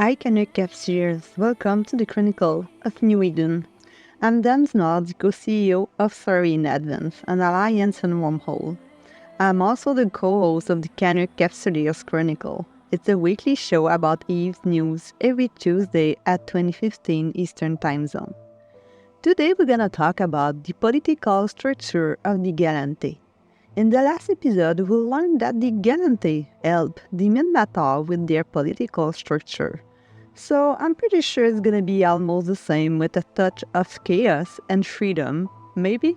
Hi, Canuck Capsules. Welcome to the Chronicle of New Eden. I'm Dan Snod, co-CEO of Sorry in Advance, an alliance and wormhole. I'm also the co-host of the Canuck Capsules Chronicle. It's a weekly show about Eve's news every Tuesday at 2015 Eastern Time Zone. Today we're gonna talk about the political structure of the Gallente. In the last episode, we learned that the Gallente helped the Minmatar with their political structure. So I'm pretty sure it's gonna be almost the same with a touch of chaos and freedom, maybe?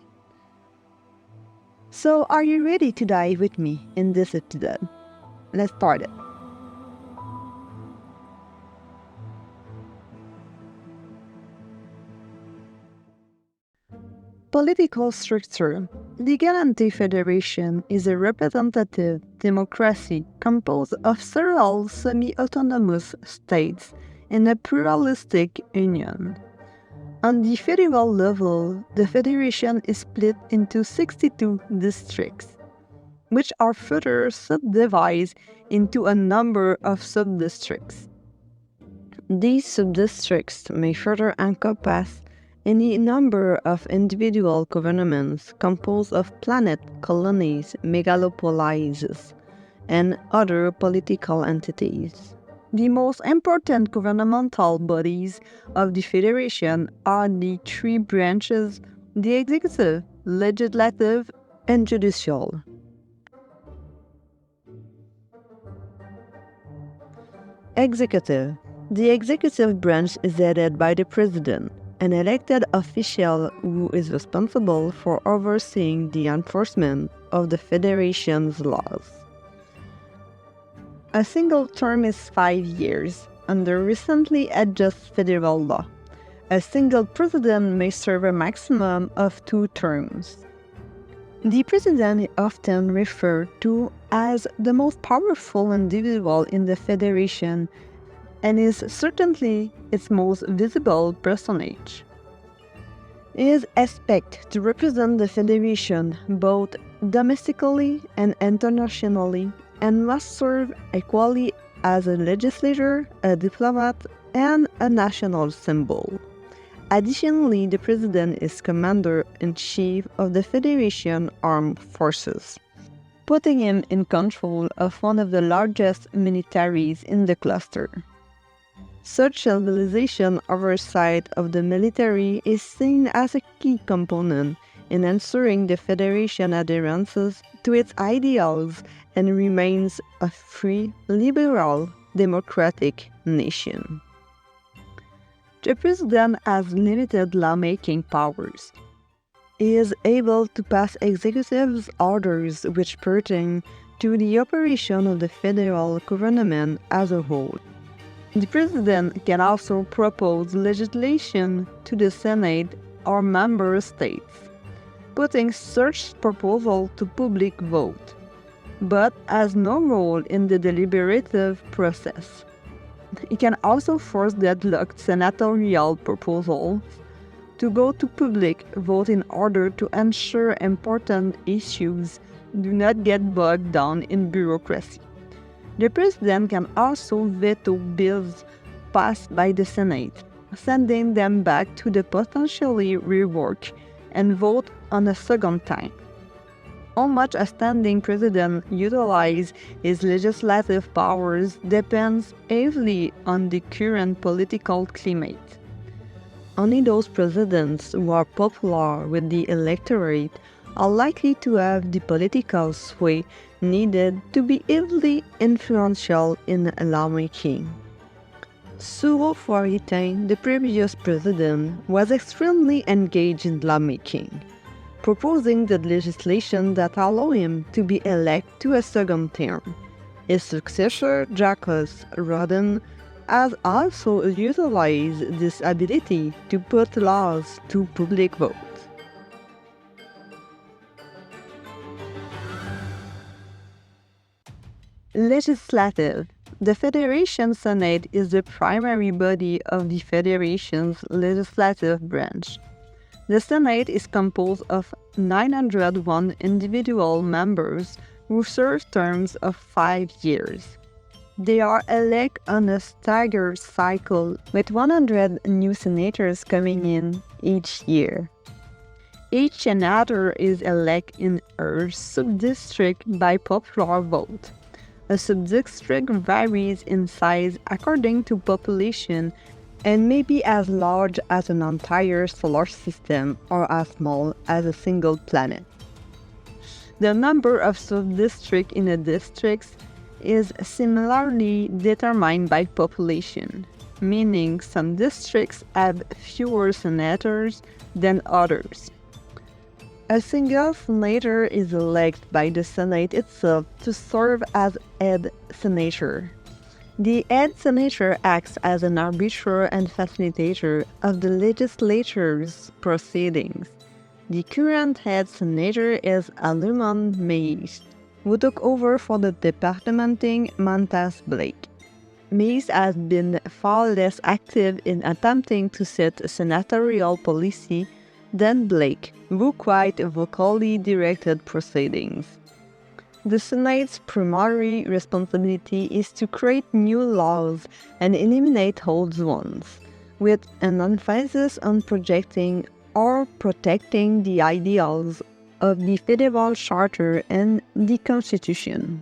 So are you ready to dive with me in this episode? Let's start it. Political structure. The Gallente Federation is a representative democracy composed of several semi-autonomous states in a pluralistic union. On the federal level, the federation is split into 62 districts, which are further subdivided into a number of subdistricts. These subdistricts may further encompass any number of individual governments composed of planet colonies, megalopolises, and other political entities. The most important governmental bodies of the Federation are the three branches: the executive, legislative, and judicial. Executive. The executive branch is headed by the president, an elected official who is responsible for overseeing the enforcement of the Federation's laws. A single term is 5 years under recently adjusted federal law. A single president may serve a maximum of 2 terms. The president is often referred to as the most powerful individual in the Federation and is certainly its most visible personage. He is expected to represent the Federation both domestically and internationally and must serve equally as a legislator, a diplomat, and a national symbol. Additionally, the President is Commander-in-Chief of the Federation Armed Forces, putting him in control of one of the largest militaries in the cluster. Such civilization oversight of the military is seen as a key component in ensuring the Federation adherence to its ideals and remains a free, liberal, democratic nation. The President has limited lawmaking powers. He is able to pass executive orders which pertain to the operation of the federal government as a whole. The President can also propose legislation to the Senate or member states, putting such proposal to public vote, but has no role in the deliberative process. He can also force deadlocked senatorial proposals to go to public vote in order to ensure important issues do not get bogged down in bureaucracy. The President can also veto bills passed by the Senate, sending them back to the potentially rework and vote on a second time. How much a standing president utilizes his legislative powers depends heavily on the current political climate. Only those presidents who are popular with the electorate are likely to have the political sway needed to be heavily influential in lawmaking. Suro Fuaritain, the previous president, was extremely engaged in lawmaking, proposing the legislation that allowed him to be elected to a second term. His successor, Jacques Rodin, has also utilized this ability to put laws to public vote. Legislative. The Federation Senate is the primary body of the Federation's legislative branch. The Senate is composed of 901 individual members who serve terms of 5 years. They are elected on a staggered cycle with 100 new senators coming in each year. Each senator is elected in a subdistrict by popular vote. A subdistrict varies in size according to population and may be as large as an entire solar system or as small as a single planet. The number of subdistricts in a district is similarly determined by population, meaning some districts have fewer senators than others. A single senator is elected by the Senate itself to serve as head senator. The head senator acts as an arbiter and facilitator of the legislature's proceedings. The current head senator is Alumon Mays, who took over for the departmenting Mantas Blake. Mays has been far less active in attempting to set a senatorial policy than Blake, who quite vocally directed proceedings. The Senate's primary responsibility is to create new laws and eliminate old ones, with an emphasis on projecting or protecting the ideals of the Federal Charter and the Constitution.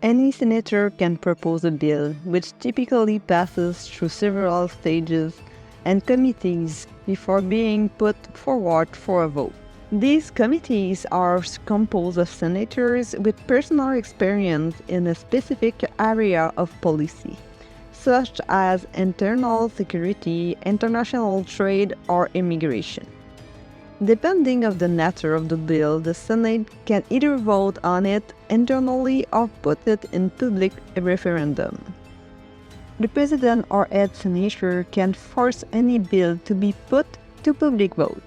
Any senator can propose a bill, which typically passes through several stages and committees before being put forward for a vote. These committees are composed of senators with personal experience in a specific area of policy, such as internal security, international trade, or immigration. Depending on the nature of the bill, the Senate can either vote on it internally or put it in public referendum. The president or head senator can force any bill to be put to public vote,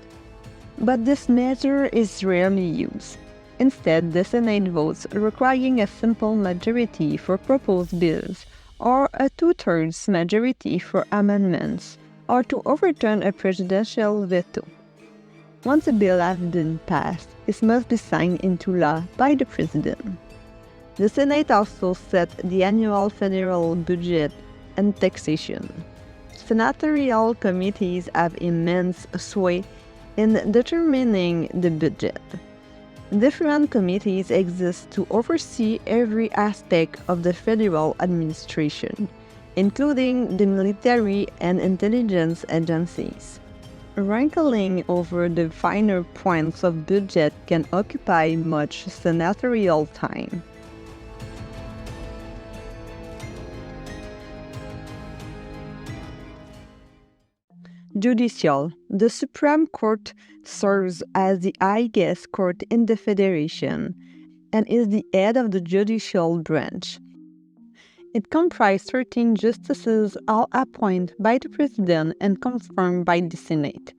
but this measure is rarely used. Instead, the Senate votes requiring a simple majority for proposed bills or a two-thirds majority for amendments, or to overturn a presidential veto. Once a bill has been passed, it must be signed into law by the president. The Senate also sets the annual federal budget and taxation. Senatorial committees have immense sway in determining the budget. Different committees exist to oversee every aspect of the federal administration, including the military and intelligence agencies. Wrangling over the finer points of budget can occupy much senatorial time. Judicial. The Supreme Court serves as the highest court in the Federation and is the head of the judicial branch. It comprises 13 justices, all appointed by the President and confirmed by the Senate.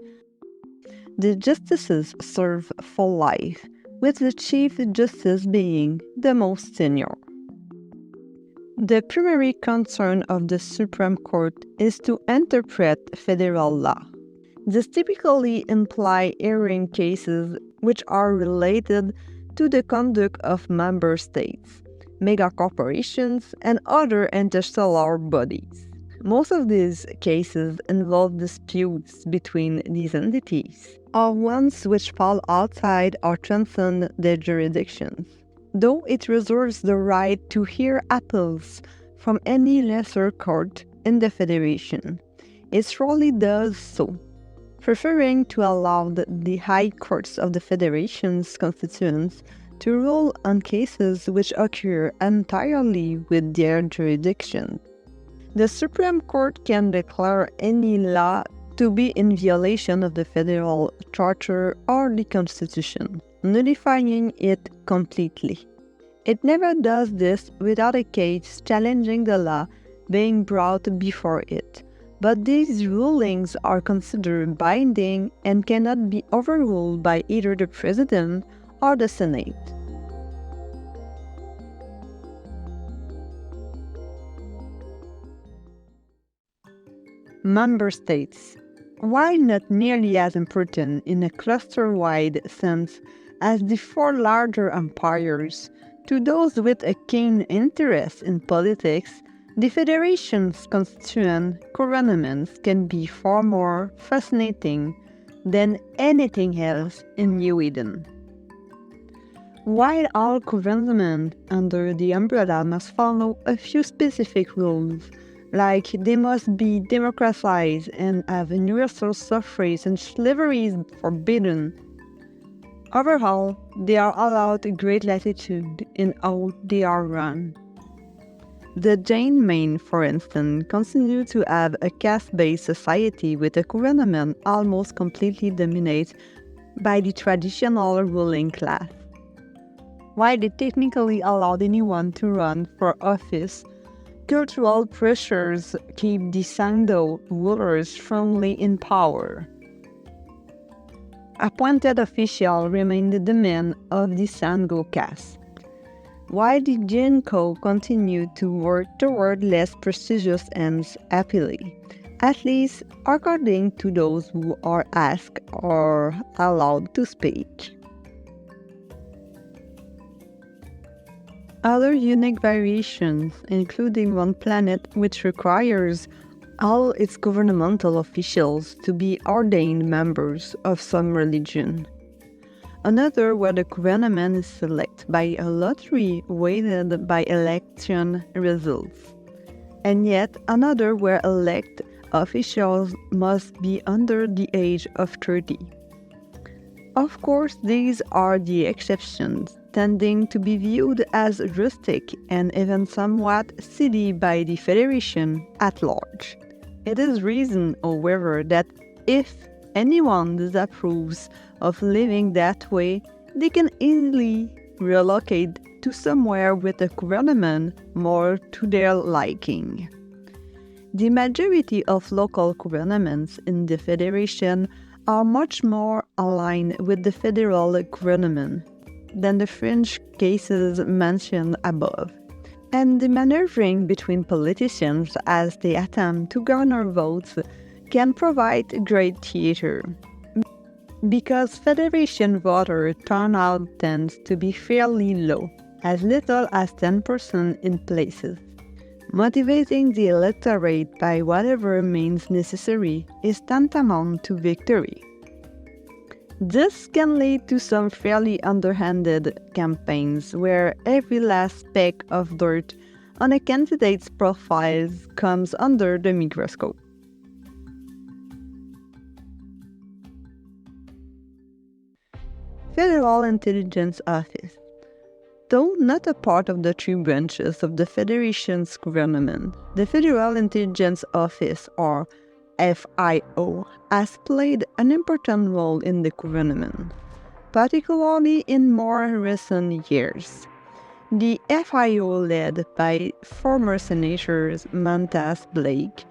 The justices serve for life, with the Chief Justice being the most senior. The primary concern of the Supreme Court is to interpret federal law. This typically implies hearing cases which are related to the conduct of member states, megacorporations, and other interstellar bodies. Most of these cases involve disputes between these entities, or ones which fall outside or transcend their jurisdictions. Though it reserves the right to hear appeals from any lesser court in the Federation, it rarely does so, preferring to allow the high courts of the Federation's constituents to rule on cases which occur entirely with their jurisdiction. The Supreme Court can declare any law to be in violation of the Federal Charter or the Constitution, nullifying it completely. It never does this without a case challenging the law being brought before it, but these rulings are considered binding and cannot be overruled by either the President or the Senate. Member states. While not nearly as important in a cluster-wide sense as the four larger empires, To those with a keen interest in politics, the Federation's constituent governments can be far more fascinating than anything else in New Eden. While all government under the umbrella must follow a few specific rules, like they must be democratized and have universal suffrage and slavery is forbidden, overall, they are allowed great latitude in how they are run. The Jain Main, for instance, continue to have a caste-based society with a government almost completely dominated by the traditional ruling class. While they technically allowed anyone to run for office, cultural pressures keep the Sangdo rulers firmly in power. Appointed officials remain the domain of the Sangdo caste, while the Jinko continue to work toward less prestigious ends happily, at least according to those who are asked or allowed to speak. Other unique variations, including one planet which requires all its governmental officials to be ordained members of some religion. Another where the government is selected by a lottery weighted by election results. And yet another where elected officials must be under the age of 30. Of course, these are the exceptions, tending to be viewed as rustic and even somewhat silly by the Federation at large. It is reason, however, that if anyone disapproves of living that way, they can easily relocate to somewhere with a government more to their liking. The majority of local governments in the Federation are much more aligned with the federal government than the French cases mentioned above, and the maneuvering between politicians as they attempt to garner votes can provide great theater. Because Federation voter turnout tends to be fairly low, as little as 10% in places. Motivating the electorate by whatever means necessary is tantamount to victory. This can lead to some fairly underhanded campaigns where every last speck of dirt on a candidate's profile comes under the microscope. Federal Intelligence Office. Though not a part of the three branches of the Federation's government, the Federal Intelligence Office, or FIO, has played an important role in the government, particularly in more recent years. The FIO, led by former Senators Mantas Blake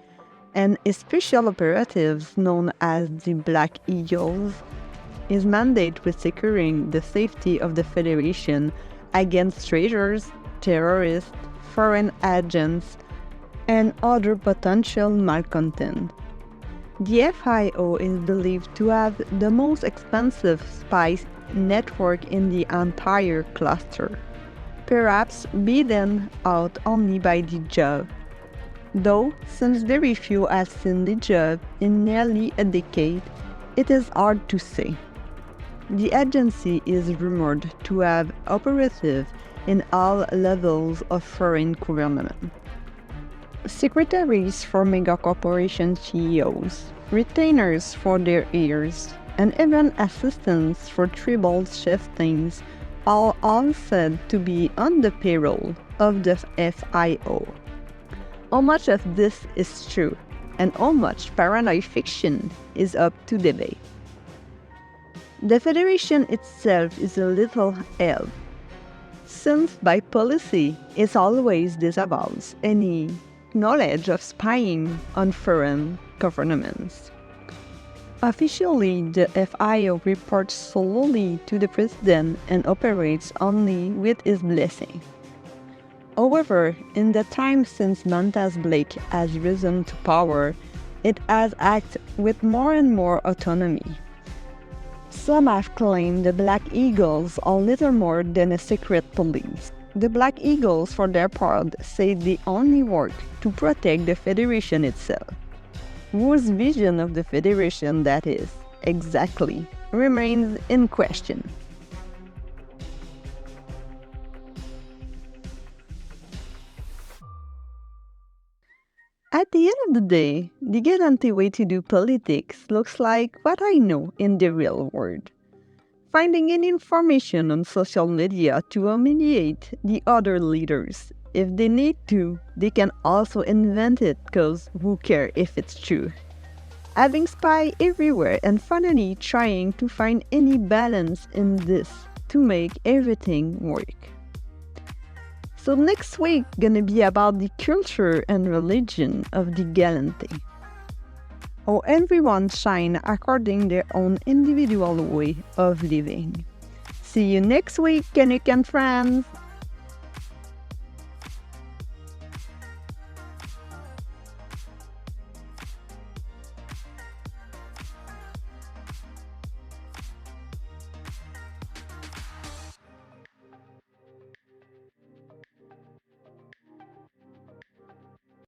and special operatives known as the Black Eagles, is mandated with securing the safety of the Federation against traitors, terrorists, foreign agents, and other potential malcontent. The FIO is believed to have the most expensive spy network in the entire cluster, perhaps beaten out only by the job. Though, since very few have seen the job in nearly a decade, it is hard to say. The agency is rumored to have operatives in all levels of foreign government. Secretaries for megacorporation CEOs, retainers for their heirs, and even assistants for tribal chieftains are all said to be on the payroll of the FIO. How much of this is true and how much paranoid fiction is up to debate. The Federation itself is a little held, since by policy it always disavows any knowledge of spying on foreign governments. Officially, the FIO reports solely to the President and operates only with his blessing. However, in the time since Mantas Blake has risen to power, it has acted with more and more autonomy. Some have claimed the Black Eagles are little more than a secret police, The Black Eagles, for their part, said they only work to protect the Federation itself. Whose vision of the Federation that is, exactly, remains in question. At the end of the day, the Gallente way to do politics looks like what I know in the real world. Finding any information on social media to humiliate the other leaders. If they need to, they can also invent it because who cares if it's true? Having spy everywhere and finally trying to find any balance in this to make everything work. So next week gonna be about the culture and religion of the Gallente. How everyone shine according their own individual way of living. See you next week, Canuck and friends!